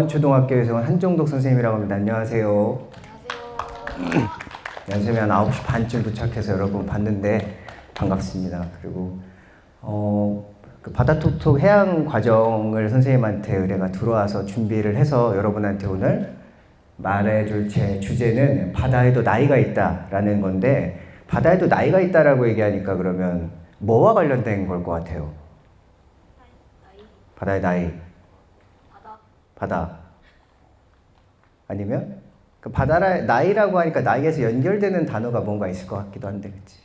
초등학교에서 온 한종덕 선생님이라고 합니다. 안녕하세요. 연sem이 한 9시 반쯤 도착해서 여러분 봤는데 반갑습니다. 그리고 그 바다톡톡 해양 과정을 선생님한테 의뢰가 들어와서 준비를 해서 여러분한테 오늘 말해줄 제 주제는 바다에도 나이가 있다라는 건데, 바다에도 나이가 있다라고 얘기하니까 그러면 뭐와 관련된 걸 것 같아요? 바다의 나이. 바다. 아니면 그 바다의 나이라고 하니까 나이에서 연결되는 단어가 뭔가 있을 것 같기도 한데, 그치?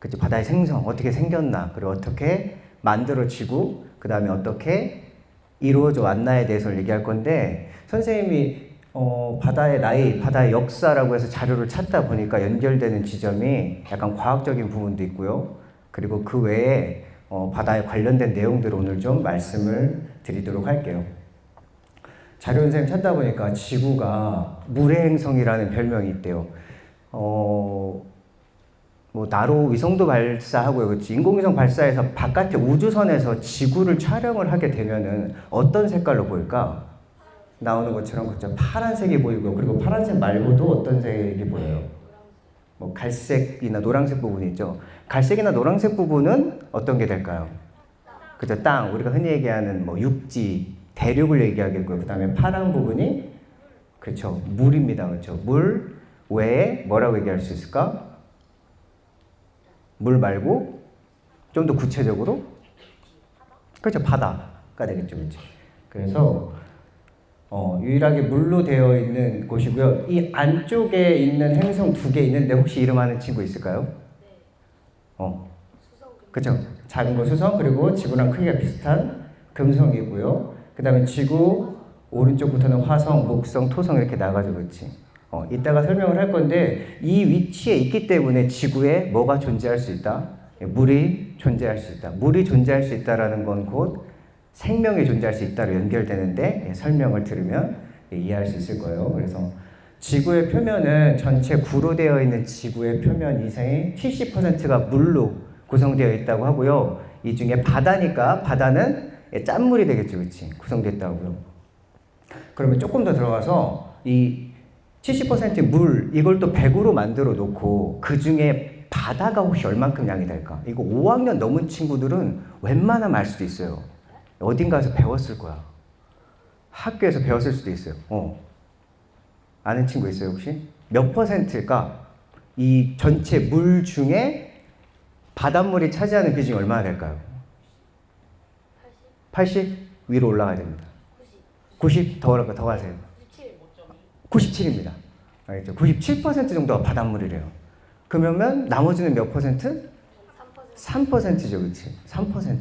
그치, 바다의 생성, 어떻게 생겼나, 그리고 어떻게 만들어지고, 그 다음에 어떻게 이루어져 왔나에 대해서 얘기할 건데, 선생님이 바다의 나이, 바다의 역사라고 해서 자료를 찾다 보니까 연결되는 지점이 약간 과학적인 부분도 있고요. 그리고 그 외에 바다에 관련된 내용들을 오늘 좀 말씀을 드리도록 할게요. 자료 선생님 찾다 보니까 지구가 물의 행성이라는 별명이 있대요. 뭐 나로 위성도 발사하고요, 그렇지? 인공위성 발사해서 바깥에 우주선에서 지구를 촬영을 하게 되면은 어떤 색깔로 보일까? 나오는 것처럼 그렇죠. 파란색이 보이고, 그리고 파란색 말고도 어떤 색이 보여요? 뭐 갈색이나 노란색 부분이 있죠. 갈색이나 노란색 부분은 어떤 게 될까요? 그죠, 땅. 우리가 흔히 얘기하는 뭐 육지, 대륙을 얘기하겠고요. 그 다음에 파란 부분이 그렇죠, 물입니다. 그렇죠. 물 외에 뭐라고 얘기할 수 있을까? 물 말고 좀 더 구체적으로 그렇죠, 바다가 되겠죠, 그렇죠. 그래서 유일하게 물로 되어 있는 곳이고요. 이 안쪽에 있는 행성 2개 있는데 혹시 이름 아는 친구 있을까요? 그렇죠. 작은 거 수성, 그리고 지구랑 크기가 비슷한 금성이고요. 그 다음에 지구 오른쪽부터는 화성, 목성, 토성 이렇게 나가죠, 그렇지. 이따가 설명을 할 건데, 이 위치에 있기 때문에 지구에 뭐가 존재할 수 있다? 물이 존재할 수 있다. 물이 존재할 수 있다라는 건 곧 생명이 존재할 수 있다로 연결되는데, 설명을 들으면 이해할 수 있을 거예요. 그래서 지구의 표면은 전체 구로 되어 있는 지구의 표면 이상의 70%가 물로 구성되어 있다고 하고요. 이 중에 바다니까 바다는 짠물이 되겠죠, 그렇지? 구성됐다고요. 그러면 조금 더 들어가서 이 70% 물, 이걸 또 100으로 만들어 놓고 그 중에 바다가 혹시 얼만큼 양이 될까? 이거 5학년 넘은 친구들은 웬만하면 알 수도 있어요. 어딘가에서 배웠을 거야. 학교에서 배웠을 수도 있어요. 아는 친구 있어요, 혹시? 몇 퍼센트일까? 이 전체 물 중에 바닷물이 차지하는 비중이 얼마나 될까요? 80? 위로 올라가야 됩니다. 90? 더 가세요. 97입니다. 알겠죠? 97% 정도가 바닷물이래요. 그러면 나머지는 몇 퍼센트? 3%죠, 그렇지? 3%.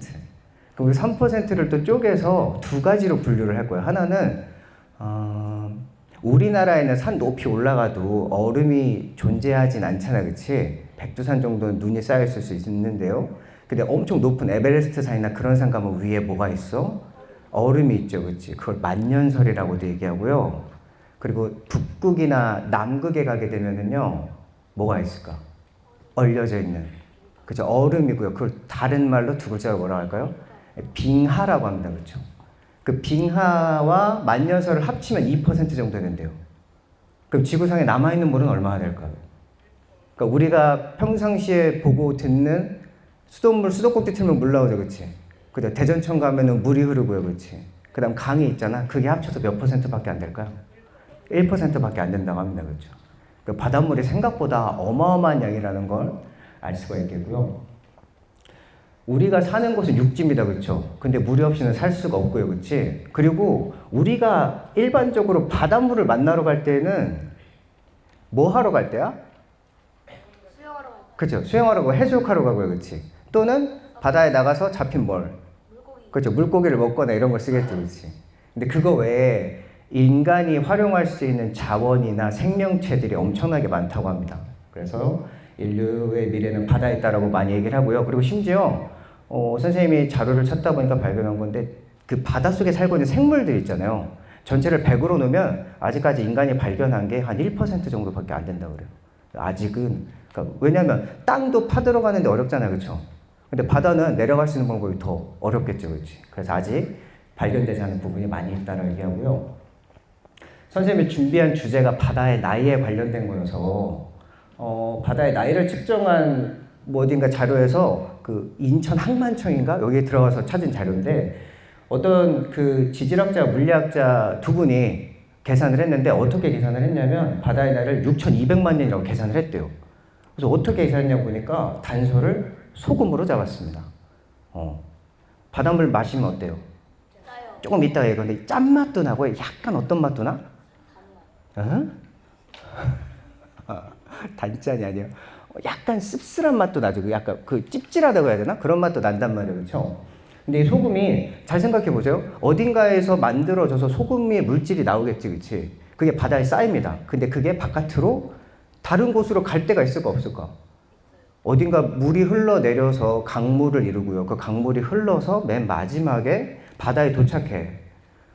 그럼 3%를 또 쪼개서 두 가지로 분류를 할 거예요. 하나는 우리나라에는 산 높이 올라가도 얼음이 존재하진 않잖아, 그렇지? 백두산 정도는 눈이 쌓여 있을 수 있는데요. 근데 엄청 높은 에베레스트 산이나 그런 산 가면 위에 뭐가 있어? 얼음이 있죠, 그렇지? 그걸 만년설이라고도 얘기하고요. 그리고 북극이나 남극에 가게 되면은요, 뭐가 있을까? 얼려져 있는, 그죠? 얼음이고요. 그걸 다른 말로 두 글자로 뭐라고 할까요? 빙하라고 합니다, 그렇죠? 그 빙하와 만년설을 합치면 2% 정도 된대요. 그럼 지구상에 남아 있는 물은 얼마나 될까요? 그러니까 우리가 평상시에 보고 듣는 수돗물, 수도꼭지 틀면 물 나오죠, 그렇지? 그죠? 대전청 가면은 물이 흐르고요, 그렇지? 그다음 강이 있잖아. 그게 합쳐서 몇 %밖에 안 될까요? 1%밖에 안 된다고 합니다, 그렇죠? 그 바닷물이 생각보다 어마어마한 양이라는 걸 알 수가 있겠고요. 우리가 사는 곳은 육지입니다, 그렇죠? 근데 물이 없이는 살 수가 없고요, 그렇지? 그리고 우리가 일반적으로 바닷물을 만나러 갈 때는 뭐 하러 갈 때야? 수영하러 가요. 그렇죠? 수영하러 가고 해수욕하러 가고요, 그렇지? 또는 바다에 나가서 잡힌 뭘? 물고기. 그렇죠? 물고기를 먹거나 이런 걸 쓰겠죠, 그렇지? 근데 그거 외에 인간이 활용할 수 있는 자원이나 생명체들이 엄청나게 많다고 합니다. 그래서 인류의 미래는 바다에 있다라고 많이 얘기를 하고요. 그리고 심지어 선생님이 자료를 찾다 보니까 발견한 건데, 그 바닷속에 살고 있는 생물들 있잖아요. 전체를 100으로 놓으면 아직까지 인간이 발견한 게 한 1% 정도밖에 안 된다고 그래요. 아직은. 그러니까 왜냐하면 땅도 파들어가는데 어렵잖아요, 그렇죠? 근데 바다는 내려갈 수 있는 방법이 더 어렵겠죠, 그렇지? 그래서 아직 발견되지 않은 부분이 많이 있다고 얘기하고요. 선생님이 준비한 주제가 바다의 나이에 관련된 거여서 바다의 나이를 측정한 뭐 어딘가 자료에서 그 인천 항만청인가 여기에 들어가서 찾은 자료인데 어떤 그 지질학자, 물리학자 두 분이 계산을 했는데 어떻게 계산을 했냐면 바다의 나이를 6,200만 년이라고 계산을 했대요. 그래서 어떻게 계산했냐고 보니까 단서를 소금으로 잡았습니다. 바닷물 마시면 어때요? 짜요. 조금 이따가 얘기하는데 짠맛도 나고 약간 어떤 맛도 나? 단짠이 아니에요. 약간 씁쓸한 맛도 나죠. 약간 그 찝찝하다고 해야 되나? 그런 맛도 난단 말이에요. 그렇죠? 근데 이 소금이 잘 생각해 보세요. 어딘가에서 만들어져서 소금의 물질이 나오겠지. 그렇지? 그게 바다에 쌓입니다. 근데 그게 바깥으로 다른 곳으로 갈 데가 있을까 없을까? 어딘가 물이 흘러내려서 강물을 이루고요. 그 강물이 흘러서 맨 마지막에 바다에 도착해.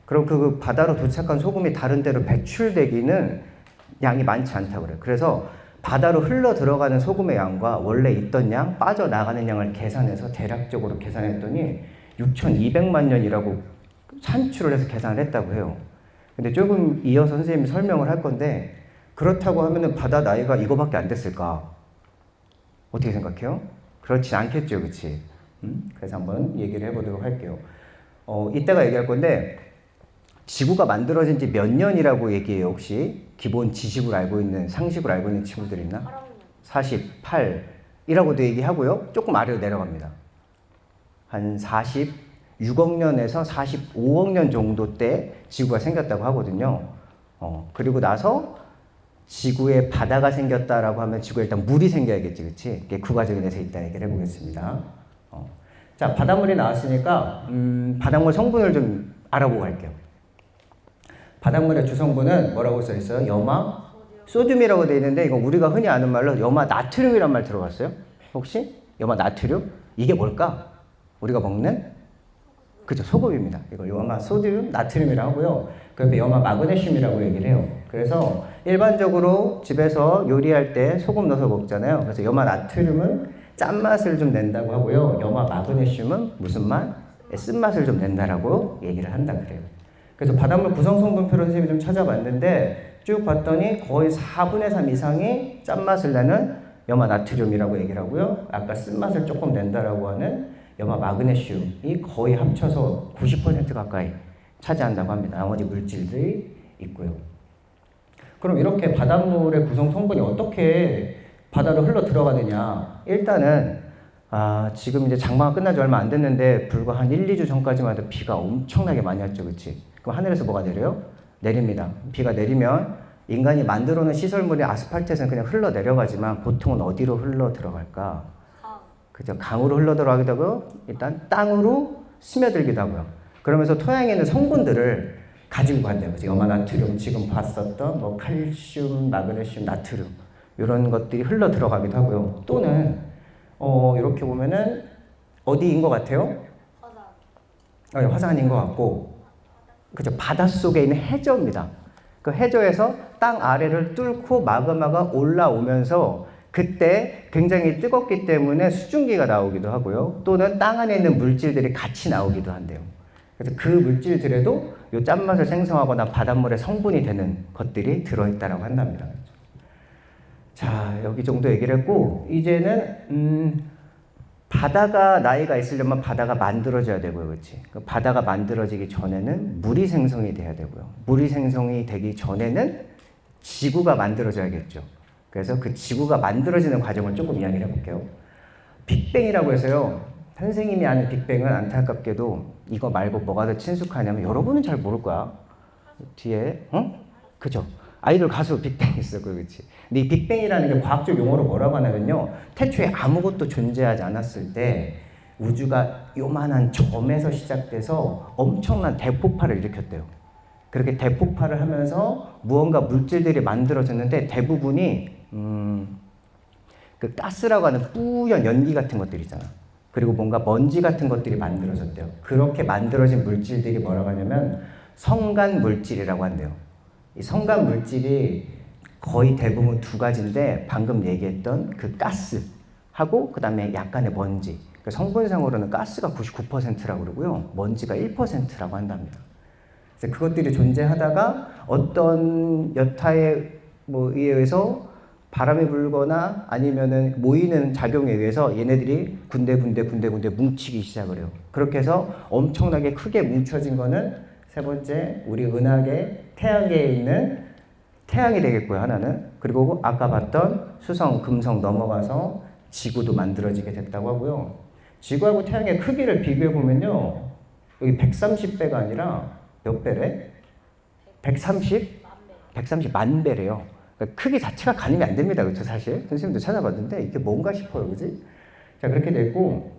그럼 그 바다로 도착한 소금이 다른 데로 배출되기는 양이 많지 않다고 그래요. 그래서 바다로 흘러 들어가는 소금의 양과 원래 있던 양, 빠져나가는 양을 계산해서 대략적으로 계산했더니 6,200만 년이라고 산출을 해서 계산을 했다고 해요. 근데 조금 이어서 선생님이 설명을 할 건데 그렇다고 하면은 바다 나이가 이거밖에 안 됐을까? 어떻게 생각해요? 그렇지 않겠죠, 그렇지? 그래서 한번 얘기를 해보도록 할게요. 이따가 얘기할 건데 지구가 만들어진 지 몇 년이라고 얘기해요, 혹시? 기본 지식으로 알고 있는, 상식으로 알고 있는 친구들 있나? 48이라고도 얘기하고요. 조금 아래로 내려갑니다. 한 46억 년에서 45억 년 정도 때 지구가 생겼다고 하거든요. 그리고 나서 지구에 바다가 생겼다라고 하면 지구에 일단 물이 생겨야겠지, 그치? 그 과정에 대해서 일단 얘기를 해보겠습니다. 자, 바닷물이 나왔으니까, 바닷물 성분을 좀 알아보고 갈게요. 바닷물의 주성분은 뭐라고 써 있어요? 염화, 소듐이라고 되어 있는데 이거 우리가 흔히 아는 말로 염화 나트륨이란 말 들어봤어요? 혹시? 염화 나트륨? 이게 뭘까? 우리가 먹는? 그죠, 소금입니다. 이걸 염화 소듐, 나트륨이라고 하고요. 그리고 염화 마그네슘이라고 얘기를 해요. 그래서 일반적으로 집에서 요리할 때 소금 넣어서 먹잖아요. 그래서 염화 나트륨은 짠맛을 좀 낸다고 하고요. 염화 마그네슘은 무슨 맛? 쓴맛을 좀 낸다라고 얘기를 한다 그래요. 그래서 바닷물 구성 성분표를 선생님이 좀 찾아봤는데 쭉 봤더니 거의 4분의 3 이상이 짠맛을 내는 염화 나트륨이라고 얘기를 하고요. 아까 쓴맛을 조금 낸다라고 하는 염화 마그네슘이 거의 합쳐서 90% 가까이 차지한다고 합니다. 나머지 물질들이 있고요. 그럼 이렇게 바닷물의 구성 성분이 어떻게 바다로 흘러 들어가느냐? 일단은 지금 이제 장마가 끝난 지 얼마 안 됐는데 불과 한 1, 2주 전까지만 해도 비가 엄청나게 많이 왔죠. 그치? 그럼 하늘에서 뭐가 내려요? 내립니다. 비가 내리면 인간이 만들어 놓은 시설물이 아스팔트에서는 그냥 흘러 내려가지만 보통은 어디로 흘러 들어갈까? 그죠? 강으로 흘러 들어가기도 하고 일단 땅으로 스며들기도 하고요. 그러면서 토양에 있는 성분들을 가지고 간대요. 그죠? 염화 나트륨, 지금 봤었던 뭐 칼슘, 마그네슘, 나트륨 이런 것들이 흘러 들어가기도 하고요. 또는 이렇게 보면은 어디인 것 같아요? 화산. 화산인 것 같고, 그죠? 바닷속에 있는 해저입니다. 그 해저에서 땅 아래를 뚫고 마그마가 올라오면서 그때 굉장히 뜨겁기 때문에 수증기가 나오기도 하고요. 또는 땅 안에 있는 물질들이 같이 나오기도 한대요. 그래서 그 물질들에도 이 짠맛을 생성하거나 바닷물의 성분이 되는 것들이 들어있다고 한답니다. 자, 여기 정도 얘기를 했고, 이제는 바다가 나이가 있으려면 바다가 만들어져야 되고요. 그렇지? 바다가 만들어지기 전에는 물이 생성이 돼야 되고요. 물이 생성이 되기 전에는 지구가 만들어져야겠죠. 그래서 그 지구가 만들어지는 과정을 조금 이야기를 해볼게요. 빅뱅이라고 해서요. 선생님이 아는 빅뱅은 안타깝게도 이거 말고 뭐가 더 친숙하냐면 여러분은 잘 모를 거야. 뒤에 그죠? 아이돌 가수 빅뱅 있어, 그렇지? 근데 이 빅뱅이라는 게 과학적 용어로 뭐라고 하냐면요. 태초에 아무것도 존재하지 않았을 때 우주가 요만한 점에서 시작돼서 엄청난 대폭발을 일으켰대요. 그렇게 대폭발을 하면서 무언가 물질들이 만들어졌는데 대부분이 그 가스라고 하는 뿌연 연기 같은 것들 있잖아. 그리고 뭔가 먼지 같은 것들이 만들어졌대요. 그렇게 만들어진 물질들이 뭐라고 하냐면 성간 물질이라고 한대요. 이 성간 물질이 거의 대부분 두 가지인데 방금 얘기했던 그 가스하고 그 다음에 약간의 먼지. 성분상으로는 가스가 99%라고 그러고요. 먼지가 1%라고 한답니다. 그래서 그것들이 존재하다가 어떤 여타에 의해서 바람이 불거나 아니면은 모이는 작용에 의해서 얘네들이 군데 뭉치기 시작을 해요. 그렇게 해서 엄청나게 크게 뭉쳐진 거는 세 번째 우리 은하계 태양계에 있는 태양이 되겠고요. 하나는. 그리고 아까 봤던 수성, 금성 넘어가서 지구도 만들어지게 됐다고 하고요. 지구하고 태양의 크기를 비교해 보면요. 여기 130배가 아니라 몇 배래? 130만 배래요. 그러니까 크기 자체가 가늠이 안 됩니다. 그렇죠, 사실. 선생님도 찾아봤는데 이게 뭔가 싶어요. 그지? 자, 그렇게 됐고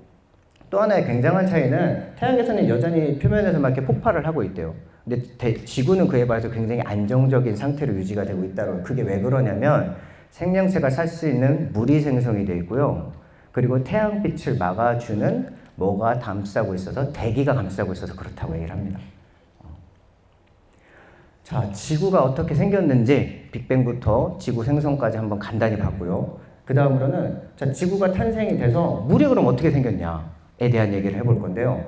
또 하나의 굉장한 차이는 태양계에서는 여전히 표면에서 막 이렇게 폭발을 하고 있대요. 근데 지구는 그에 비해서 굉장히 안정적인 상태로 유지가 되고 있다고. 그게 왜 그러냐면 생명체가 살 수 있는 물이 생성이 되어 있고요. 그리고 태양빛을 막아주는 뭐가 감싸고 있어서 대기가 감싸고 있어서 그렇다고 얘기를 합니다. 자, 지구가 어떻게 생겼는지 빅뱅부터 지구 생성까지 한번 간단히 봤고요. 그 다음으로는 자, 지구가 탄생이 돼서 물이 그럼 어떻게 생겼냐에 대한 얘기를 해볼 건데요.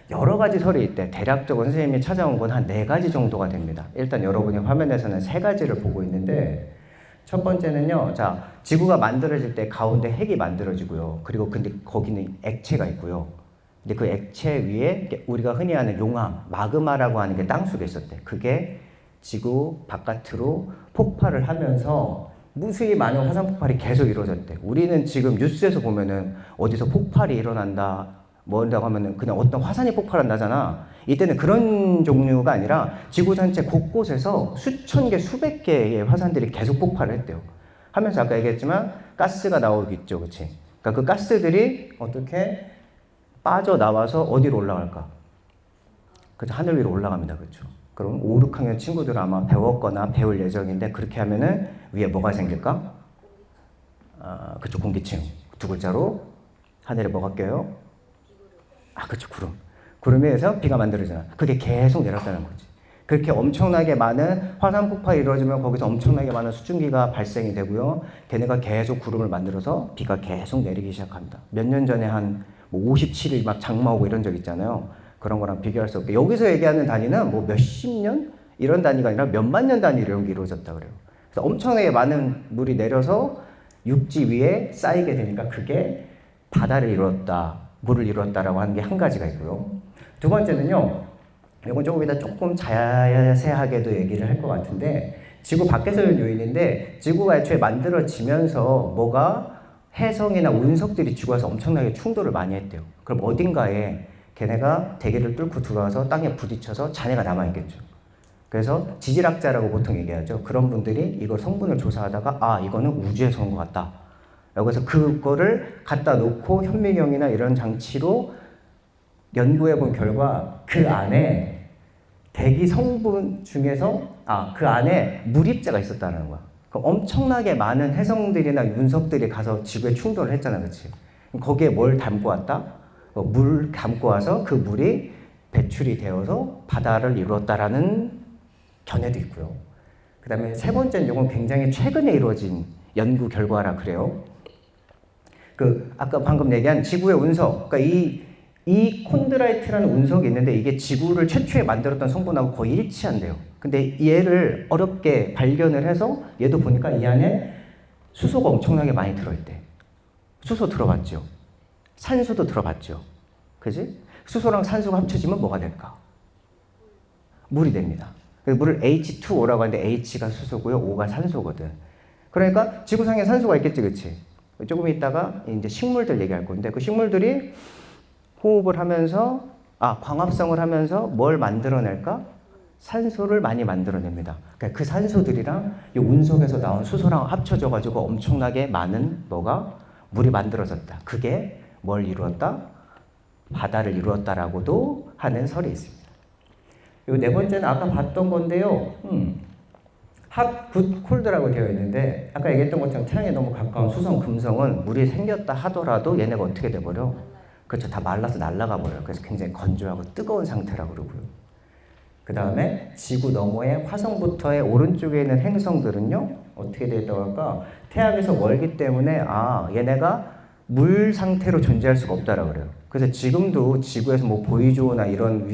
여러 가지 설이 있대. 대략적으로 선생님이 찾아온 건 한 4가지 정도가 됩니다. 일단 여러분이 화면에서는 3가지를 보고 있는데 첫 번째는요. 자, 지구가 만들어질 때 가운데 핵이 만들어지고요. 그리고 근데 거기는 액체가 있고요. 근데 그 액체 위에 우리가 흔히 아는 용암, 마그마라고 하는 게 땅속에 있었대. 그게 지구 바깥으로 폭발을 하면서 무수히 많은 화산 폭발이 계속 이루어졌대. 우리는 지금 뉴스에서 보면은 어디서 폭발이 일어난다, 뭐한다고 하면은 그냥 어떤 화산이 폭발한다잖아. 이때는 그런 종류가 아니라 지구 전체 곳곳에서 수천 개, 수백 개의 화산들이 계속 폭발을 했대요. 하면서 아까 얘기했지만 가스가 나오겠죠, 그렇지? 그러니까 그 가스들이 어떻게 빠져나와서 어디로 올라갈까? 그죠? 하늘 위로 올라갑니다. 그렇죠? 그럼 5, 6학년 친구들 아마 배웠거나 배울 예정인데 그렇게 하면은 위에 뭐가 생길까? 그쵸, 공기층. 2글자로 하늘에 뭐가 껴요? 그쵸, 구름. 구름에 의해서 비가 만들어지나. 그게 계속 내렸다는 거지. 그렇게 엄청나게 많은 화산 폭발이 이루어지면 거기서 엄청나게 많은 수증기가 발생이 되고요. 걔네가 계속 구름을 만들어서 비가 계속 내리기 시작합니다. 몇 년 전에 한 57일 막 장마 오고 이런 적 있잖아요. 그런 거랑 비교할 수 없게. 여기서 얘기하는 단위는 몇십 년? 이런 단위가 아니라 몇만 년 단위로 이런 게 이루어졌다 그래요. 그래서 엄청나게 많은 물이 내려서 육지 위에 쌓이게 되니까 그게 바다를 이루었다, 물을 이루었다라고 하는 게 한 가지가 있고요. 두 번째는요. 이건 조금 이따 조금 자세하게도 얘기를 할 것 같은데 지구 밖에서 온 요인인데 지구가 애초에 만들어지면서 뭐가 해성이나 운석들이 지구에서 엄청나게 충돌을 많이 했대요. 그럼 어딘가에 걔네가 대기를 뚫고 들어와서 땅에 부딪혀서 잔해가 남아있겠죠. 그래서 지질학자라고 보통 얘기하죠. 그런 분들이 이걸 성분을 조사하다가 이거는 우주에서 온 것 같다. 그래서 그거를 갖다 놓고 현미경이나 이런 장치로 연구해 본 결과 그 안에 대기 성분 중에서 그 안에 물입자가 있었다는 거야. 그럼 엄청나게 많은 해성들이나 윤석들이 가서 지구에 충돌을 했잖아, 그렇지? 거기에 뭘 담고 왔다? 물 담고 와서 그 물이 배출이 되어서 바다를 이루었다라는 견해도 있고요. 그 다음에 세 번째는 이건 굉장히 최근에 이루어진 연구 결과라 그래요. 아까 방금 얘기한 지구의 운석, 그러니까 이 콘드라이트라는 운석이 있는데 이게 지구를 최초에 만들었던 성분하고 거의 일치한대요. 근데 얘를 어렵게 발견을 해서 얘도 보니까 이 안에 수소가 엄청나게 많이 들어있대. 수소 들어봤죠? 산소도 들어봤죠? 그지? 수소랑 산소가 합쳐지면 뭐가 될까? 물이 됩니다. 물을 H2O라고 하는데 H가 수소고요, O가 산소거든. 그러니까 지구상에 산소가 있겠지, 그치? 조금 있다가 이제 식물들 얘기할 건데 그 식물들이 호흡을 하면서 광합성을 하면서 뭘 만들어낼까? 산소를 많이 만들어냅니다. 그러니까 그 산소들이랑 이 운석에서 나온 수소랑 합쳐져 가지고 엄청나게 많은 물이 만들어졌다. 그게 뭘 이루었다? 바다를 이루었다라고도 하는 설이 있습니다. 이 네 번째는 아까 봤던 건데요. 핫, 굿, 콜드라고 되어 있는데 아까 얘기했던 것처럼 태양에 너무 가까운 수성, 금성은 물이 생겼다 하더라도 얘네가 어떻게 돼버려? 그렇죠. 다 말라서 날아가 버려요. 그래서 굉장히 건조하고 뜨거운 상태라고 그러고요. 그 다음에 지구 너머의 화성부터의 오른쪽에 있는 행성들은요. 어떻게 되어 있다고 할까? 태양에서 멀기 때문에 얘네가 물 상태로 존재할 수가 없다라고 그래요. 그래서 지금도 지구에서 뭐 보이조나 이런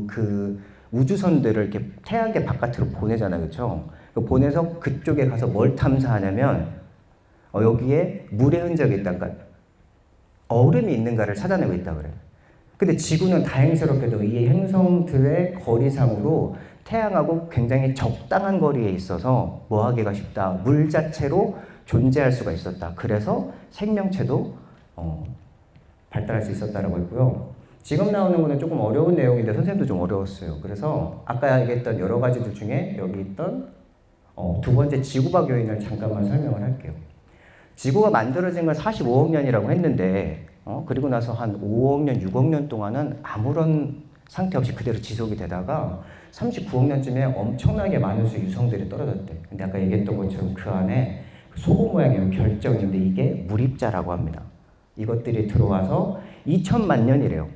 그 우주선들을 이렇게 태양계 바깥으로 보내잖아요, 그렇죠? 보내서 그쪽에 가서 뭘 탐사하냐면 여기에 물의 흔적이 있다, 그러니까 얼음이 있는가를 찾아내고 있다 그래요. 근데 지구는 다행스럽게도 이 행성들의 거리상으로 태양하고 굉장히 적당한 거리에 있어서 뭐 하기가 쉽다. 물 자체로 존재할 수가 있었다. 그래서 생명체도 발달할 수 있었다라고 했고요. 지금 나오는 거는 조금 어려운 내용인데 선생님도 좀 어려웠어요. 그래서 아까 얘기했던 여러 가지들 중에 여기 있던 두 번째 지구박 요인을 잠깐만 설명을 할게요. 지구가 만들어진 건 45억 년이라고 했는데 그리고 나서 한 5억 년, 6억 년 동안은 아무런 상태 없이 그대로 지속이 되다가 39억 년쯤에 엄청나게 많은 수의 유성들이 떨어졌대. 근데 아까 얘기했던 것처럼 그 안에 소금 모양의 결정인데 이게 물입자라고 합니다. 이것들이 들어와서 2천만 년이래요.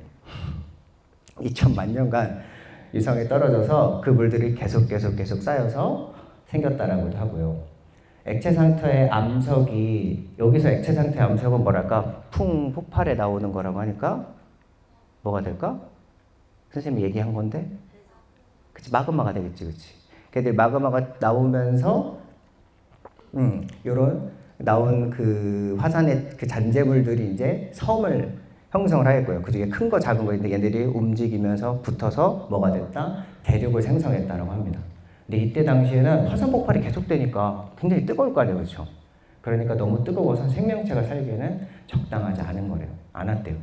2천만 년간 유성이 떨어져서 그 물들이 계속 쌓여서 생겼다라고도 하고요. 액체 상태의 암석이 여기서 액체 상태의 암석은 뭐랄까 풍 폭발에 나오는 거라고 하니까 뭐가 될까? 선생님이 얘기한 건데, 그치 마그마가 되겠지, 그치? 걔들 마그마가 나오면서 요런 나온 그 화산의 그 잔재물들이 이제 섬을 형성을 하겠고요. 그 중에 큰 거 작은 거 있는데 얘네들이 움직이면서 붙어서 뭐가 됐다? 대륙을 생성했다라고 합니다. 근데 이때 당시에는 화산 폭발이 계속되니까 굉장히 뜨거울 거 아니에요, 그렇죠? 그러니까 너무 뜨거워서 생명체가 살기에는 적당하지 않았대요.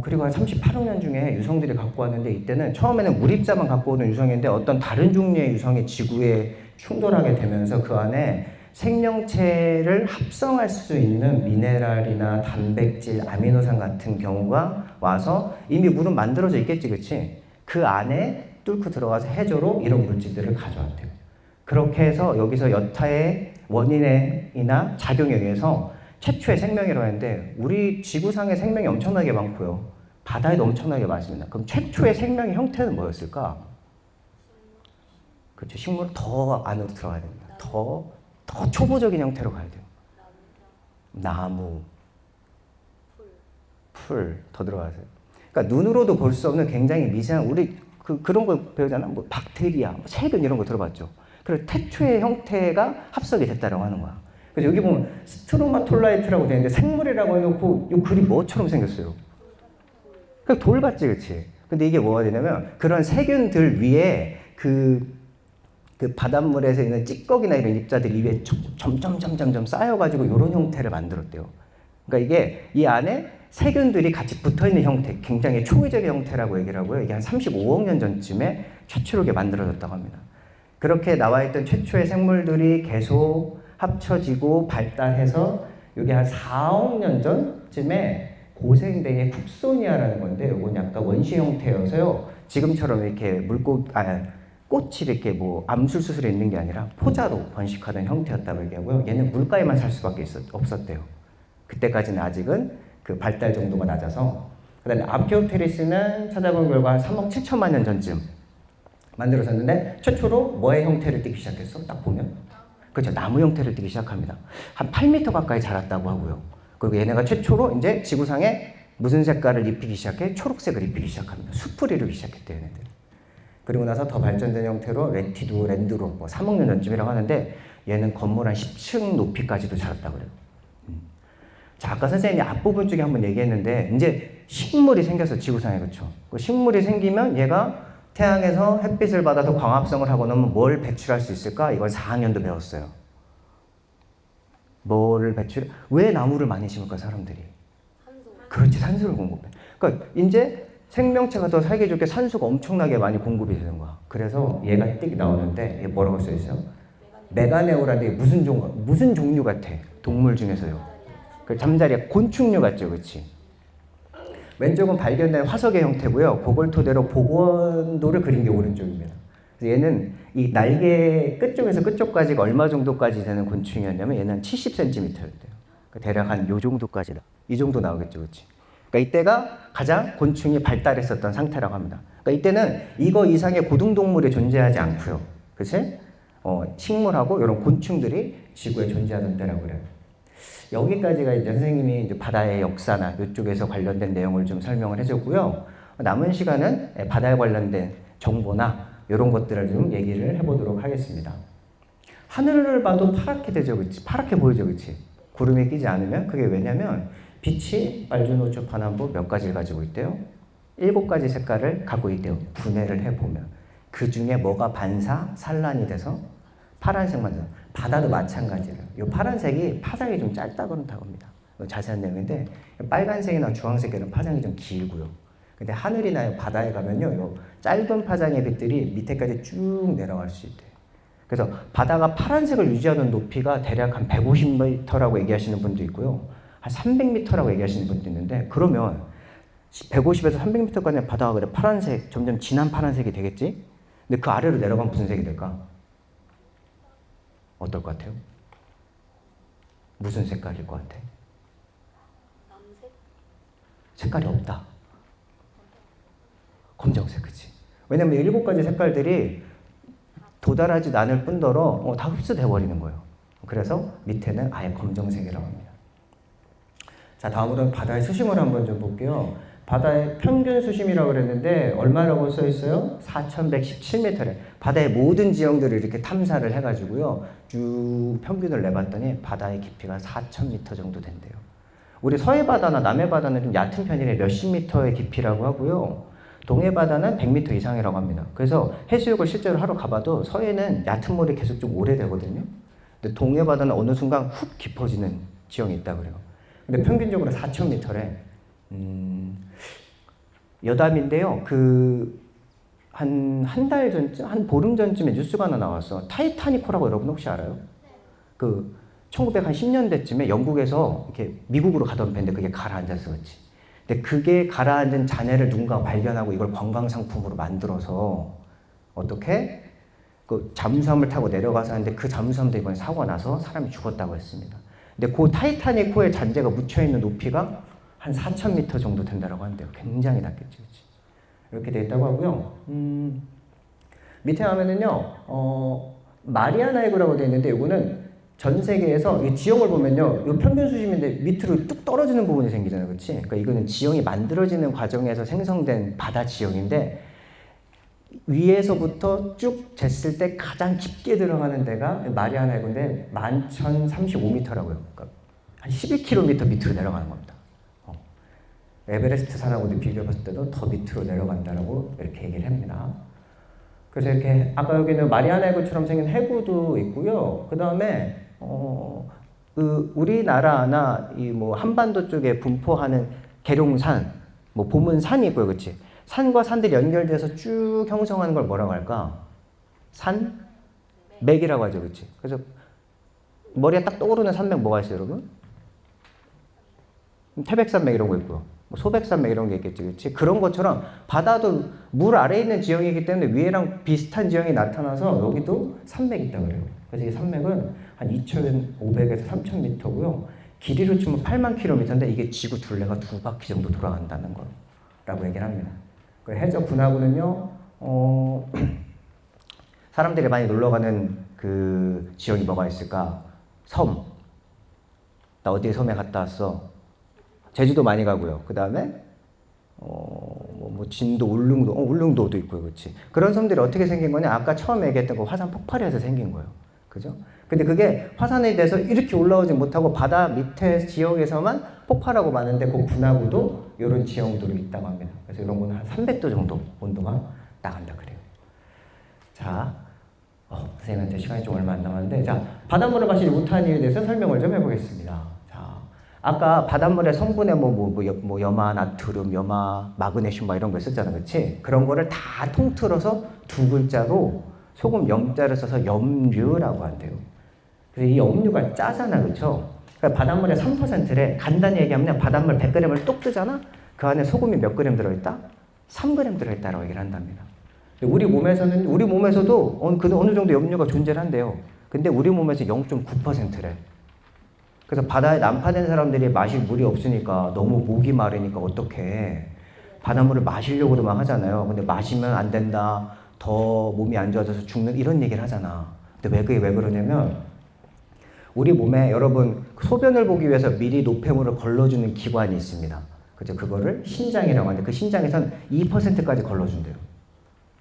그리고 한 38억 년 중에 유성들이 갖고 왔는데 이때는 처음에는 물입자만 갖고 오는 유성인데 어떤 다른 종류의 유성이 지구에 충돌하게 되면서 그 안에 생명체를 합성할 수 있는 미네랄이나 단백질, 아미노산 같은 경우가 와서 이미 물은 만들어져 있겠지, 그치? 그 안에 뚫고 들어가서 해조로 이런 물질들을 가져왔대요. 그렇게 해서 여기서 여타의 원인이나 작용에 의해서 최초의 생명이라고 했는데 우리 지구상의 생명이 엄청나게 많고요. 바다에도 엄청나게 많습니다. 그럼 최초의 생명의 형태는 뭐였을까? 그렇죠. 식물은 더 안으로 들어가야 됩니다. 더 초보적인 형태로 가야 돼요. 나무, 풀 더 들어가세요. 그러니까 눈으로도 볼 수 없는 굉장히 미세한 우리 그런 거 배우잖아. 뭐 박테리아, 뭐 세균 이런 거 들어봤죠. 그래서 태초의 형태가 합석이 됐다라고 하는 거야. 그래서 여기 보면 스트로마톨라이트라고 되어 있는데 생물이라고 해놓고 이 글이 뭐처럼 생겼어요? 그 돌 같지, 그렇지? 근데 이게 뭐가 되냐면 그런 세균들 위에 그 바닷물에서 있는 찌꺼기나 이런 입자들이 위에 점점 쌓여가지고 이런 형태를 만들었대요. 그러니까 이게 이 안에 세균들이 같이 붙어있는 형태, 굉장히 초기적인 형태라고 얘기를 하고요. 이게 한 35억 년 전쯤에 최초로 이게 만들어졌다고 합니다. 그렇게 나와있던 최초의 생물들이 계속 합쳐지고 발달해서 이게 한 4억 년 전쯤에 고생대의 쿡소니아라는 건데 이건 약간 원시 형태여서요. 지금처럼 이렇게 꽃이 이렇게 뭐 암술수술에 있는 게 아니라 포자로 번식하던 형태였다고 얘기하고요. 얘는 물가에만 살 수밖에 없었대요. 그때까지는 아직은 그 발달 정도가 낮아서. 그 다음에 아키오테리스는 찾아본 결과 한 3억 7천만 년 전쯤 만들어졌는데 최초로 뭐의 형태를 띠기 시작했어? 딱 보면 그렇죠. 나무 형태를 띠기 시작합니다. 한 8m 가까이 자랐다고 하고요. 그리고 얘네가 최초로 이제 지구상에 무슨 색깔을 입히기 시작해? 초록색을 입히기 시작합니다. 숲을 이루기 시작했대요, 얘네들. 그리고 나서 더 발전된 형태로 레티도, 랜드로, 뭐 3억 년 전쯤이라고 하는데 얘는 건물 한 10층 높이까지도 자랐다고 그래요. 자, 아까 선생님이 앞부분 쪽에 한번 얘기했는데 이제 식물이 생겨서 지구상에 그렇죠. 그 식물이 생기면 얘가 태양에서 햇빛을 받아서 광합성을 하고 나면 뭘 배출할 수 있을까? 이걸 4학년도 배웠어요. 왜 나무를 많이 심을까, 사람들이? 그렇지, 산소를 공급해. 그러니까 이제 생명체가 더 살기 좋게 산소가 엄청나게 많이 공급이 되는 거야. 그래서 얘가 띡 나오는데 얘 뭐라고 써 있어요? 메가네오라는데 무슨 종류 같아? 동물 중에서요. 그 잠자리야 곤충류 같죠, 그렇지? 왼쪽은 발견된 화석의 형태고요. 그걸 토대로 복원도를 그린 게 오른쪽입니다. 그래서 얘는 이 날개 끝쪽에서 끝쪽까지가 얼마 정도까지 되는 곤충이었냐면 얘는 70cm였대요. 그러니까 대략 한 요 정도까지다. 이 정도 나오겠죠, 그렇지? 그러니까 이때가 가장 곤충이 발달했었던 상태라고 합니다. 그러니까 이때는 이거 이상의 고등동물이 존재하지 않고요, 그렇지? 식물하고 이런 곤충들이 지구에 존재하던 때라고 그래요. 여기까지가 이제 선생님이 이제 바다의 역사나 이쪽에서 관련된 내용을 좀 설명을 해줬고요. 남은 시간은 바다에 관련된 정보나 이런 것들을 좀 얘기를 해보도록 하겠습니다. 하늘을 봐도 파랗게 되죠, 그렇지? 파랗게 보이죠, 그렇지? 구름이 끼지 않으면 그게 왜냐면 빛이 빨주노초 파남보 몇 가지를 가지고 있대요? 7가지 색깔을 갖고 있대요. 분해를 해보면 그 중에 뭐가 반사, 산란이 돼서 파란색만 돼요. 바다도 마찬가지예요. 이 파란색이 파장이 좀 짧다 그런다고 합니다. 자세한 내용인데 빨간색이나 주황색에는 파장이 좀 길고요. 근데 하늘이나 바다에 가면요, 요 짧은 파장의 빛들이 밑에까지 쭉 내려갈 수 있대요. 그래서 바다가 파란색을 유지하는 높이가 대략 한 150m라고 얘기하시는 분도 있고요. 한 300m라고 얘기하시는 분도 있는데 그러면 150에서 300m까지 바다가 그래 파란색, 점점 진한 파란색이 되겠지? 근데 그 아래로 내려가면 무슨 색이 될까? 어떨 것 같아요? 무슨 색깔일 것 같아? 남색? 색깔이 없다. 검정색, 그치? 왜냐면 7가지 색깔들이 도달하지 않을 뿐더러 다 흡수돼 버리는 거예요. 그래서 밑에는 아예 검정색이라고 합니다. 자, 다음으로는 바다의 수심을 한번 좀 볼게요. 바다의 평균 수심이라고 그랬는데 얼마라고 써 있어요? 4,117m래. 바다의 모든 지형들을 이렇게 탐사를 해가지고요, 쭉 평균을 내봤더니 바다의 깊이가 4,000m 정도 된대요. 우리 서해 바다나 남해 바다는 좀 얕은 편이래. 몇십 미터의 깊이라고 하고요. 동해 바다는 100m 이상이라고 합니다. 그래서 해수욕을 실제로 하러 가봐도 서해는 얕은 물이 계속 좀 오래되거든요. 근데 동해 바다는 어느 순간 훅 깊어지는 지형이 있다 그래요. 근데 평균적으로 4,000m래. 여담인데요. 한 달 전쯤, 한 보름 전쯤에 뉴스가 하나 나왔어. 타이타닉호라고 여러분 혹시 알아요? 그 1910년대쯤에 영국에서 이렇게 미국으로 가던 배인데 그게 가라앉았어, 그렇지? 근데 그게 가라앉은 잔해를 누군가 발견하고 이걸 관광 상품으로 만들어서 어떻게 그 잠수함을 타고 내려가서 하는데 그 잠수함도 이번에 사고가 나서 사람이 죽었다고 했습니다. 근데 그 타이타닉호의 잔재가 묻혀 있는 높이가 한 4,000m 정도 된다고 하는데요. 굉장히 낮겠죠, 그렇지? 이렇게 돼 있다고 하고요. 밑에 가면은요, 마리아나 해구라고 되어 있는데 이거는 전 세계에서 이 지형을 보면요, 이 평균 수심인데 밑으로 뚝 떨어지는 부분이 생기잖아요, 그렇지? 그러니까 이거는 지형이 만들어지는 과정에서 생성된 바다 지형인데 위에서부터 쭉 쟀을 때 가장 깊게 들어가는 데가 마리아나 해구인데 11,035m라고요. 그러니까 한 12km 밑으로 내려가는 겁니다. 에베레스트 산하고도 비교해봤을 때도 더 밑으로 내려간다라고 이렇게 얘기를 합니다. 그래서 이렇게 아까 여기는 마리아나 해구처럼 생긴 해구도 있고요. 그 다음에 우리나라나 이 뭐 한반도 쪽에 분포하는 계룡산, 뭐 봄은 산이 있고요, 그렇지? 산과 산들이 연결돼서 쭉 형성하는 걸 뭐라고 할까? 산맥이라고 하죠, 그렇지? 그래서 머리에 딱 떠오르는 산맥 뭐가 있어요, 여러분? 태백산맥 이런 거 있고요. 뭐 소백산맥 이런 게 있겠지, 그렇지? 그런 것처럼 바다도 물 아래에 있는 지형이기 때문에 위에랑 비슷한 지형이 나타나서 여기도 산맥이 있다 그래요. 그래서 이 산맥은 한 2,500에서 3,000m고요. 길이로 치면 8만 km인데 이게 지구 둘레가 2바퀴 정도 돌아간다는 거라고 얘기를 합니다. 그 해저 분화구는요, 사람들이 많이 놀러 가는 그 지역이 뭐가 있을까? 섬. 나 어디 섬에 갔다 왔어? 제주도 많이 가고요. 그 다음에 뭐 진도, 울릉도도 있고요, 그렇지? 그런 섬들이 어떻게 생긴 거냐? 아까 처음 얘기했던 그 화산 폭발에서 생긴 거예요, 그죠? 근데 그게 화산이 돼서 이렇게 올라오지 못하고 바다 밑에 지역에서만 폭발하고 마는데 그 분화구도 이런 지형들이 있다고 합니다. 그래서 이런 거는 한 300도 정도 온도가 나간다 그래요. 자, 선생님한테 시간이 좀 얼마 안 남았는데, 자, 바닷물을 마시지 못하는 이유에 대해서 설명을 좀 해보겠습니다. 자, 아까 바닷물의 성분에 뭐 염화, 나트륨, 염화, 마그네슘 뭐 이런 거 있었잖아, 그렇지? 그런 거를 다 통틀어서 두 글자로 소금 염자를 써서 염류라고 한대요. 그래서 이 염류가 짜잖아, 그렇죠? 그러니까 바닷물의 3%래. 간단히 얘기하면 바닷물 100g을 뚝 뜨잖아? 그 안에 소금이 몇 g 들어있다? 3g 들어있다라고 얘기를 한답니다. 우리 몸에서도 어느 정도 염류가 존재를 한대요. 근데 우리 몸에서 0.9%래. 그래서 바다에 난파된 사람들이 마실 물이 없으니까 너무 목이 마르니까 어떡해. 바닷물을 마시려고도 막 하잖아요. 근데 마시면 안 된다. 더 몸이 안 좋아져서 죽는 이런 얘기를 하잖아. 근데 왜 그러냐면 우리 몸에 여러분 소변을 보기 위해서 미리 노폐물을 걸러주는 기관이 있습니다. 그죠? 그거를 신장이라고 하는데 그 신장에선 2%까지 걸러준대요.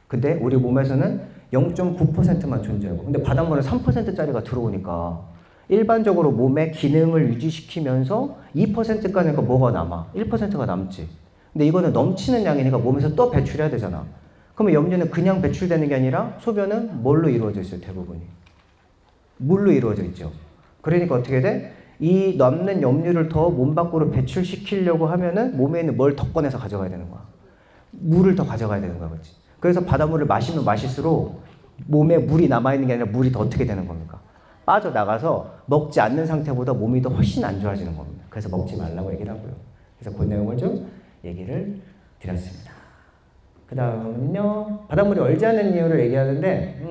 근데 우리 몸에서는 0.9%만 존재하고 근데 바닷물은 3%짜리가 들어오니까 일반적으로 몸의 기능을 유지시키면서 2%까지니까 뭐가 남아? 1%가 남지. 근데 이거는 넘치는 양이니까 몸에서 또 배출해야 되잖아. 그러면 염류는 그냥 배출되는 게 아니라 소변은 뭘로 이루어져 있어요? 대부분이. 물로 이루어져 있죠. 그러니까 어떻게 돼? 이 남는 염류를 더 몸 밖으로 배출시키려고 하면은 몸에 있는 뭘 더 꺼내서 가져가야 되는 거야. 물을 더 가져가야 되는 거야. 그렇지? 그래서 바닷물을 마시면 마실수록 몸에 물이 남아있는 게 아니라 물이 더 어떻게 되는 겁니까? 빠져나가서 먹지 않는 상태보다 몸이 더 훨씬 안 좋아지는 겁니다. 그래서 먹지 말라고 얘기를 하고요. 그래서 그 내용을 좀 얘기를 드렸습니다. 그 다음은요, 바닷물이 얼지 않는 이유를 얘기하는데,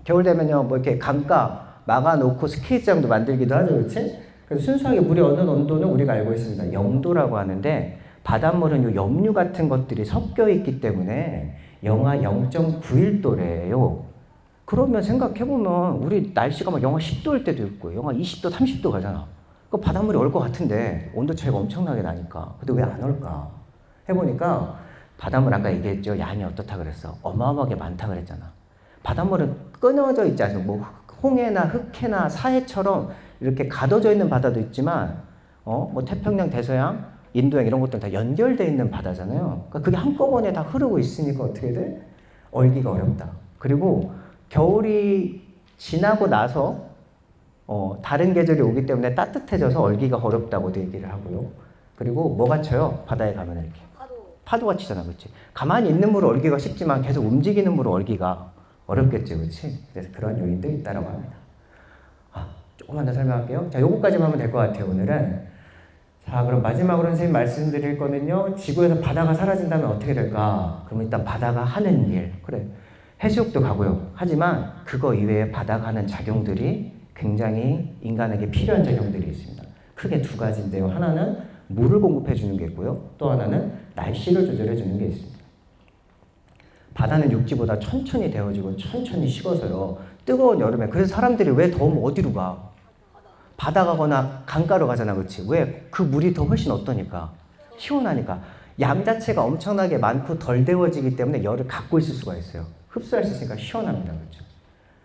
겨울 되면요, 뭐 이렇게 강가 막아놓고 스키장도 만들기도 하죠, 그렇지? 그래서 순수하게 물이 어느 온도는 우리가 알고 있습니다. 0도라고 하는데, 바닷물은 요 염류 같은 것들이 섞여 있기 때문에 영하 0.91도래요. 그러면 생각해보면 우리 날씨가 막 영하 10도일 때도 있고 영하 20도, 30도 가잖아. 그 바닷물이 얼 것 같은데 온도 차이가 엄청나게 나니까. 근데 왜 안 올까? 해보니까 바닷물 아까 얘기했죠. 양이 어떻다 그랬어. 어마어마하게 많다 그랬잖아. 바닷물은 끊어져 있지 않습니까? 뭐 홍해나 흑해나 사해처럼 이렇게 가둬져 있는 바다도 있지만 뭐 태평양, 대서양, 인도양 이런 것들은 다 연결되어 있는 바다잖아요. 그러니까 그게 한꺼번에 다 흐르고 있으니까 어떻게 돼? 얼기가 어렵다. 그리고 겨울이 지나고 나서 다른 계절이 오기 때문에 따뜻해져서 얼기가 어렵다고도 얘기를 하고요. 그리고 뭐가 쳐요? 바다에 가면 이렇게. 파도가 치잖아, 그렇지? 가만히 있는 물은 얼기가 쉽지만 계속 움직이는 물은 얼기가 어렵겠지, 그렇지? 그래서 그런 요인도 있다라고 합니다. 조금만 더 설명할게요. 자, 요거까지만 하면 될 것 같아요, 오늘은. 자, 그럼 마지막으로 선생님 말씀드릴 거는요. 지구에서 바다가 사라진다면 어떻게 될까? 그럼 일단 바다가 하는 일, 그래. 해수욕도 가고요. 하지만 그거 이외에 바다가 하는 작용들이 굉장히 인간에게 필요한 작용들이 있습니다. 크게 두 가지인데요. 하나는 물을 공급해 주는 게 있고요. 또 하나는 날씨를 조절해 주는 게 있습니다. 바다는 육지보다 천천히 데워지고 천천히 식어서요. 뜨거운 여름에 그래서 사람들이 왜 더우면 어디로 가? 바다 가거나 강가로 가잖아, 그렇지? 왜? 그 물이 더 훨씬 어떠니까? 시원하니까. 양 자체가 엄청나게 많고 덜 데워지기 때문에 열을 갖고 있을 수가 있어요. 흡수할 수 있으니까 시원합니다, 그렇죠?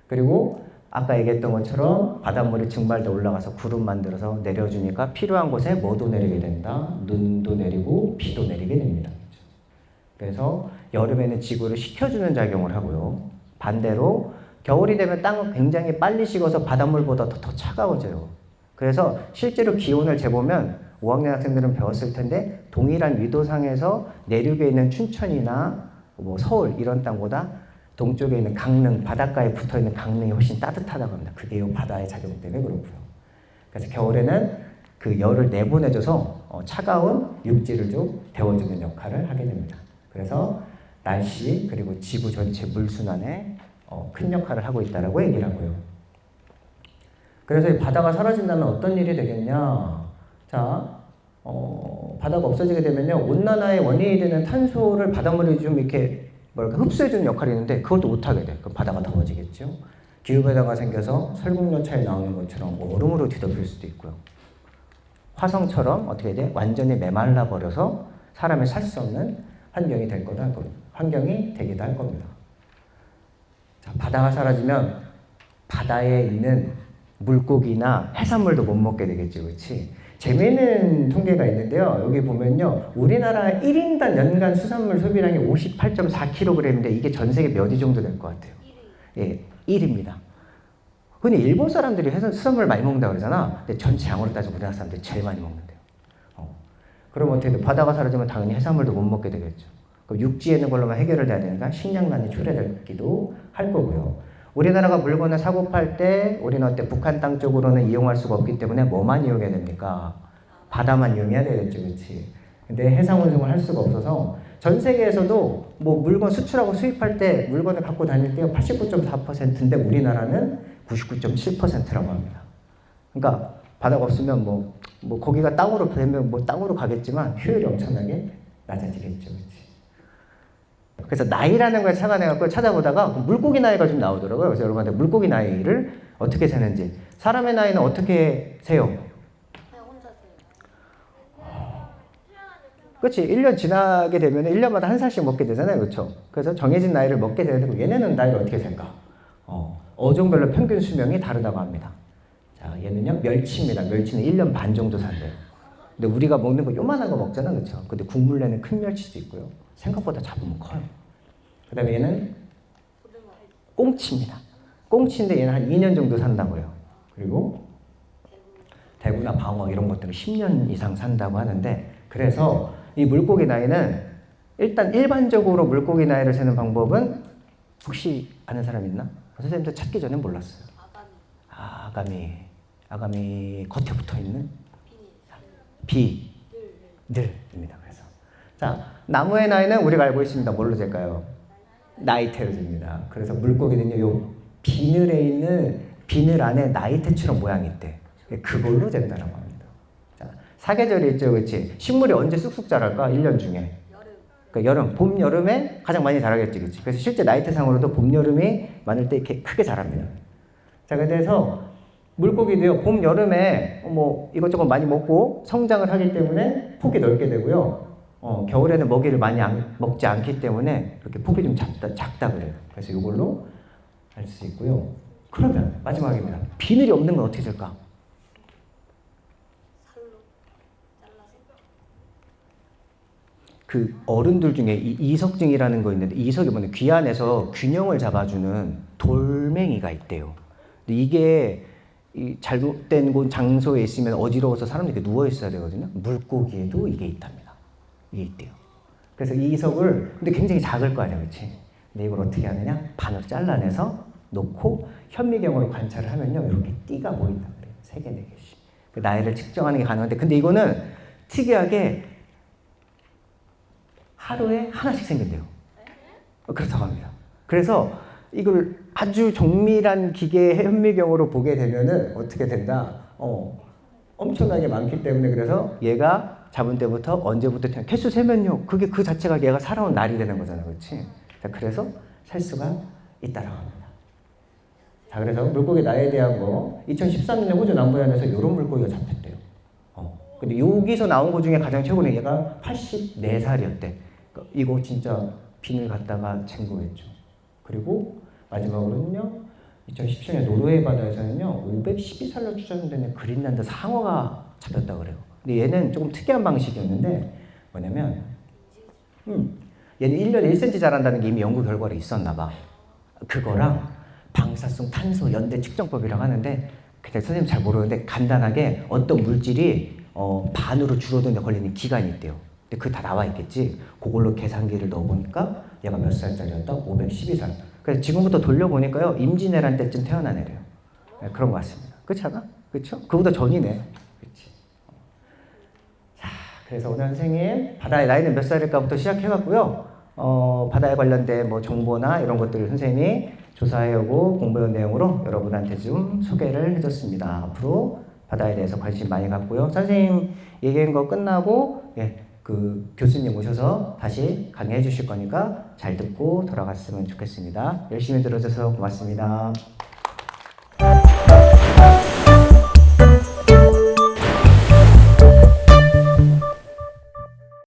그리고 아까 얘기했던 것처럼 바닷물이 증발돼 올라가서 구름 만들어서 내려주니까 필요한 곳에 뭐도 내리게 된다. 눈도 내리고 비도 내리게 됩니다. 그렇죠? 그래서 여름에는 지구를 식혀주는 작용을 하고요. 반대로 겨울이 되면 땅은 굉장히 빨리 식어서 바닷물보다 더 차가워져요. 그래서 실제로 기온을 재보면 5학년 학생들은 배웠을 텐데 동일한 위도상에서 내륙에 있는 춘천이나 뭐 서울 이런 땅보다 동쪽에 있는 강릉, 바닷가에 붙어있는 강릉이 훨씬 따뜻하다고 합니다. 그게 이 바다의 작용 때문에 그렇고요. 그래서 겨울에는 그 열을 내보내줘서 차가운 육지를 좀 데워주는 역할을 하게 됩니다. 그래서 날씨 그리고 지구 전체 물순환에 큰 역할을 하고 있다라고 얘기를 하고요. 그래서 이 바다가 사라진다면 어떤 일이 되겠냐? 자, 바다가 없어지게 되면요, 온난화의 원인이 되는 탄소를 바닷물이 좀 이렇게 흡수해주는 역할이 있는데 그것도 못하게 돼. 그럼 바다가 더워지겠죠. 기후변화가 생겨서 설국열차에 나오는 것처럼 얼음으로 뒤덮일 수도 있고요. 화성처럼 어떻게 돼? 완전히 메말라 버려서 사람이 살 수 없는 환경이 될 거다 할 겁니다. 환경이 되기도 할 겁니다. 자, 바다가 사라지면 바다에 있는 물고기나 해산물도 못 먹게 되겠죠, 그렇지? 재미있는 통계가 있는데요. 여기 보면요, 우리나라 1인당 연간 수산물 소비량이 58.4kg인데 이게 전 세계 몇 위 정도 될 것 같아요? 1위. 예, 1위입니다. 근데 일본 사람들이 수산물 많이 먹는다고 그러잖아. 근데 전체 양으로 따지면 우리나라 사람들이 제일 많이 먹는데요. 그럼 어떻게 돼? 바다가 사라지면 당연히 해산물도 못 먹게 되겠죠. 그럼 육지에 있는 걸로만 해결을 돼야 되니까 식량난이 초래되기도 할 거고요. 우리나라가 물건을 사고 팔 때 우리는 어때? 북한 땅 쪽으로는 이용할 수가 없기 때문에 뭐만 이용해야 됩니까? 바다만 이용해야 되겠죠, 그렇지? 근데 해상 운송을 할 수가 없어서 전 세계에서도 뭐 물건 수출하고 수입할 때 물건을 갖고 다닐 때가 89.4%인데 우리나라는 99.7%라고 합니다. 그러니까 바다가 없으면 뭐 거기가 땅으로 되면 뭐 땅으로 가겠지만 효율이 엄청나게 낮아지겠죠, 그렇지? 그래서 나이라는 걸 찾아내갖고 찾아보다가 물고기 나이가 좀 나오더라고요. 그래서 여러분한테 물고기 나이를 어떻게 세는지. 사람의 나이는 어떻게 세요? 그냥 혼자 세요. 그렇지. 1년 지나게 되면 1년마다 한 살씩 먹게 되잖아요. 그렇죠? 그래서 정해진 나이를 먹게 되는데 얘네는 나이를 어떻게 생각? 어종별로 평균 수명이 다르다고 합니다. 자, 얘는요. 멸치입니다. 멸치는 1년 반 정도 산대요. 근데 우리가 먹는 거 요만한 거 먹잖아. 그렇죠? 근데 국물 내는 큰 멸치도 있고요. 생각보다 잡으면 커요. 그 다음에 얘는 고등어. 꽁치입니다. 꽁치인데 얘는 한 2년 정도 산다고요. 그리고 대구나 방어 이런 것들은 10년 이상 산다고 하는데 그래서 이 물고기 나이는 일단 일반적으로 물고기 나이를 세는 방법은 혹시 아는 사람 있나? 선생님도 찾기 전에 몰랐어요. 아가미. 아가미 겉에 붙어 있는 비닐. 비늘입니다. 그래서 자 나무의 나이는 우리가 알고 있습니다. 뭘로 잴까요? 나이테로 잽니다. 그래서 물고기는요, 요 비늘에 있는 비늘 안에 나이테처럼 모양이 있대. 그걸로 잰다라고 합니다. 자, 사계절이 있죠, 그렇지? 식물이 언제 쑥쑥 자랄까? 1년 중에. 여름. 그러니까 여름, 봄, 여름에 가장 많이 자라겠지, 그렇지? 그래서 실제 나이테상으로도 봄, 여름이 많을 때 이렇게 크게 자랍니다. 자, 그래서 물고기도요, 봄, 여름에 뭐 이것저것 많이 먹고 성장을 하기 때문에 폭이 넓게 되고요. 겨울에는 먹이를 많이 먹지 않기 때문에 이렇게 폭이 좀 작다 그래요. 그래서 이걸로 할 수 있고요. 그러면 마지막입니다. 비늘이 없는 건 어떻게 될까? 살로 잘라서. 그 어른들 중에 이석증이라는 거 있는데 이석이 뭐냐 귀 안에서 균형을 잡아주는 돌멩이가 있대요. 근데 이게 이 잘못된 곳 장소에 있으면 어지러워서 사람들이 누워 있어야 되거든요. 물고기에도 이게 있답니다. 이게 있대요. 그래서 이 이석을 근데 굉장히 작을 거 아니야, 그렇지? 근데 이걸 어떻게 하느냐? 반으로 잘라내서 놓고 현미경으로 관찰을 하면요, 이렇게 띠가 보인다 그래요. 3개, 4개씩. 그 나이를 측정하는 게 가능한데, 근데 이거는 특이하게 하루에 하나씩 생긴대요. 그렇다고 합니다. 그래서 이걸 아주 정밀한 기계 현미경으로 보게 되면은 어떻게 된다? 엄청나게 많기 때문에 그래서 얘가 잡은 때부터 언제부터 개수 세면요, 그게 그 자체가 얘가 살아온 날이 되는 거잖아, 그렇지? 자, 그래서 살 수가 있다라고 합니다. 자, 그래서 물고기 나이에 대한 거 2013년에 호주 남부해안에서 이런 물고기가 잡혔대요. 근데 여기서 나온 것 중에 가장 최고는 얘가 84살이었대. 이거 진짜 비늘 갖다가 잰 거겠죠. 그리고 마지막으로는요, 2017년 노르웨이 바다에서는요, 512살로 추정되는 그린란드 상어가 잡혔다고 그래요. 근데 얘는 조금 특이한 방식이었는데 뭐냐면 얘는 1년에 1cm 자란다는 게 이미 연구 결과로 있었나 봐. 그거랑 방사성 탄소 연대 측정법이라고 하는데 그냥 선생님 잘 모르는데 간단하게 어떤 물질이 반으로 줄어드는 데 걸리는 기간이 있대요. 근데 그거 다 나와 있겠지. 그걸로 계산기를 넣어보니까 얘가 몇 살짜리였다? 512살. 그래서 지금부터 돌려보니까요, 임진왜란 때쯤 태어난 애래요. 네, 그런 것 같습니다. 그렇지 않아? 그렇죠? 그보다 전이네. 그렇지. 자, 그래서 오늘 선생님 바다의 나이는 몇 살일까부터 시작해봤고요. 바다에 관련된 뭐 정보나 이런 것들을 선생님이 조사해오고 공부해온 내용으로 여러분한테 좀 소개를 해줬습니다. 앞으로 바다에 대해서 관심 많이 갖고요. 선생님 얘기한 거 끝나고 그 교수님 오셔서 다시 강의해 주실 거니까 잘 듣고 돌아갔으면 좋겠습니다. 열심히 들어줘서 고맙습니다.